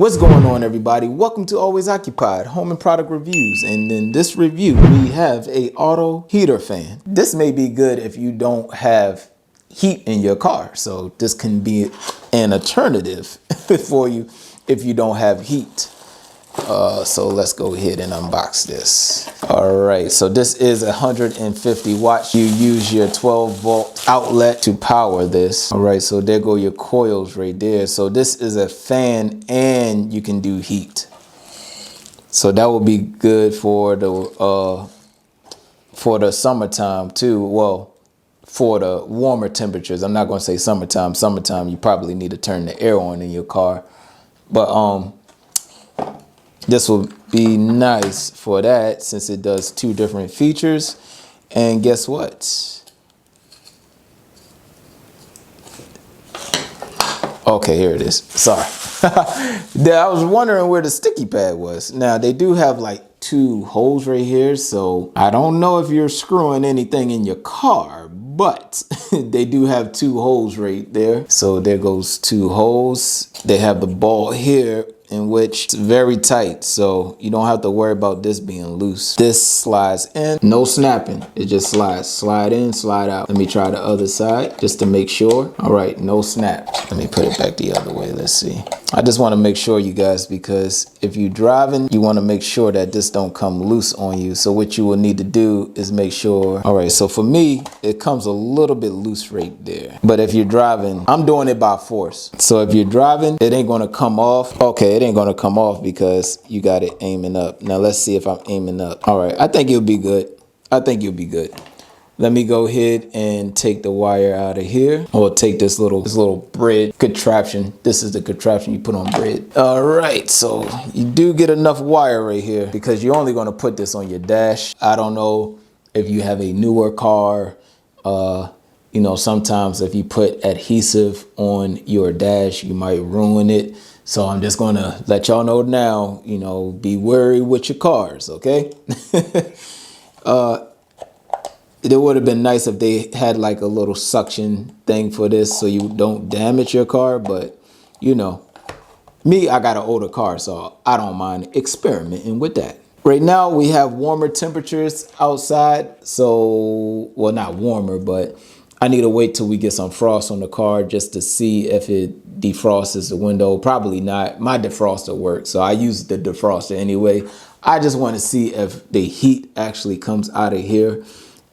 What's going on, everybody? Welcome to Always Occupied Home and Product Reviews. And in this review, we have a auto heater fan. This may be good if you don't have heat in your car. So this can be an alternative for you if you don't have heat. So let's go ahead and unbox this. All right, so this is 150 watts. You use your 12 volt outlet to power this. All right, so there go your coils right there. So this is a fan and you can do heat. So that will be good for the summertime too. Well, for the warmer temperatures. I'm not gonna say summertime. Summertime, you probably need to turn the air on in your car. But this will be nice for that since it does two different features. And guess what? Okay, here it is. Sorry. I was wondering where the sticky pad was. Now, they do have like two holes right here. So I don't know if you're screwing anything in your car, but they do have two holes right there. So there goes two holes. They have the ball here, in which it's very tight, so you don't have to worry about this being loose. This slides in, no snapping. It just slides, slide in, slide out. Let me try the other side just to make sure. All right, no snap. Let me put it back the other way, let's see. I just wanna make sure, you guys, because if you're driving, you wanna make sure that this don't come loose on you. So what you will need to do is make sure, all right, so for me, it comes a little bit loose right there. But if you're driving, I'm doing it by force. So if you're driving, it ain't gonna come off. Okay, it ain't gonna come off because you got it aiming up. Now let's see if I'm aiming up. All right, I think you'll be good. I think you'll be good. Let me go ahead and take the wire out of here, or take this little bread contraption. This is the contraption you put on bread. All right, so you do get enough wire right here because you're only gonna put this on your dash. I don't know if you have a newer car. You know, sometimes if you put adhesive on your dash, you might ruin it. So I'm just gonna let y'all know now, you know, be wary with your cars, okay? It would have been nice if they had like a little suction thing for this so you don't damage your car, but you know, me, I got an older car, so I don't mind experimenting with that. Right now we have warmer temperatures outside, so, well, not warmer, but I need to wait till we get some frost on the car just to see if it defrosts the window. Probably not. My defroster works, so I use the defroster anyway. I just want to see if the heat actually comes out of here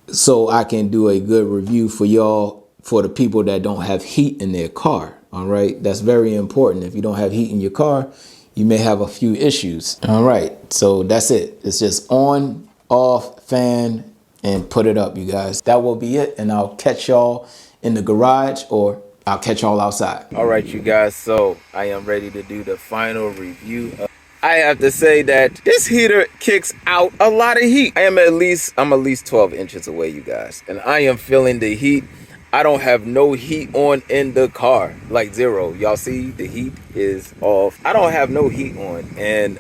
so I can do a good review for y'all, for the people that don't have heat in their car. All right, that's very important. If you don't have heat in your car, you may have a few issues. All right, so that's it. It's just on, off, fan, and put it up, you guys. That will be it, and I'll catch y'all in the garage, or I'll catch y'all outside. All right, you guys, so I am ready to do the final review. I have to say that this heater kicks out a lot of heat. I'm at least 12 inches away, you guys, and I am feeling the heat. I don't have no heat on in the car, like zero. Y'all see the heat is off. I don't have no heat on, and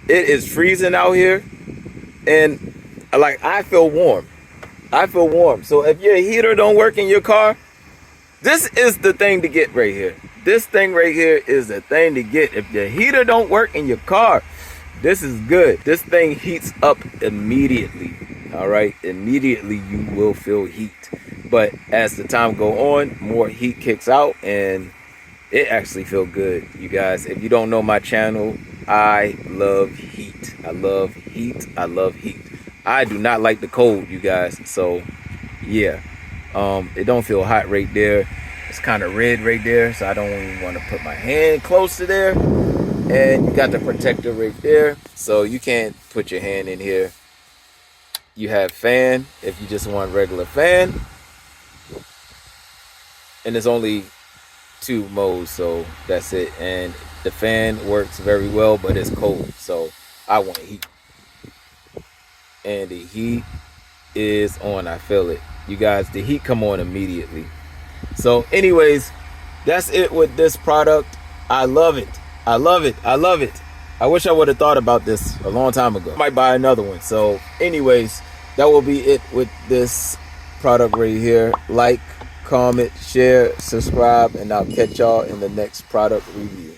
it is freezing out here, and like I feel warm. I feel warm. So if your heater don't work in your car, this is the thing to get right here. This thing right here is the thing to get. If the heater don't work in your car, this is good. This thing heats up immediately. All right, immediately you will feel heat. But as the time go on, more heat kicks out, and it actually feel good, you guys. If you don't know my channel, I love heat. I love heat. I love heat. I do not like the cold, you guys. So yeah, it don't feel hot right there. It's kind of red right there, so I don't even want to put my hand close to there. And you got the protector right there, so you can't put your hand in here. You have fan if you just want regular fan, and there's only two modes, so that's it. And the fan works very well, but it's cold, so I want heat. And the heat is on. I feel it, you guys. The heat come on immediately. So anyways, that's it with this product. I love it. I love it. I love it. I wish I would have thought about this a long time ago. I might buy another one. So anyways, that will be it with this product right here. Like, comment, share, subscribe, and I'll catch y'all in the next product review.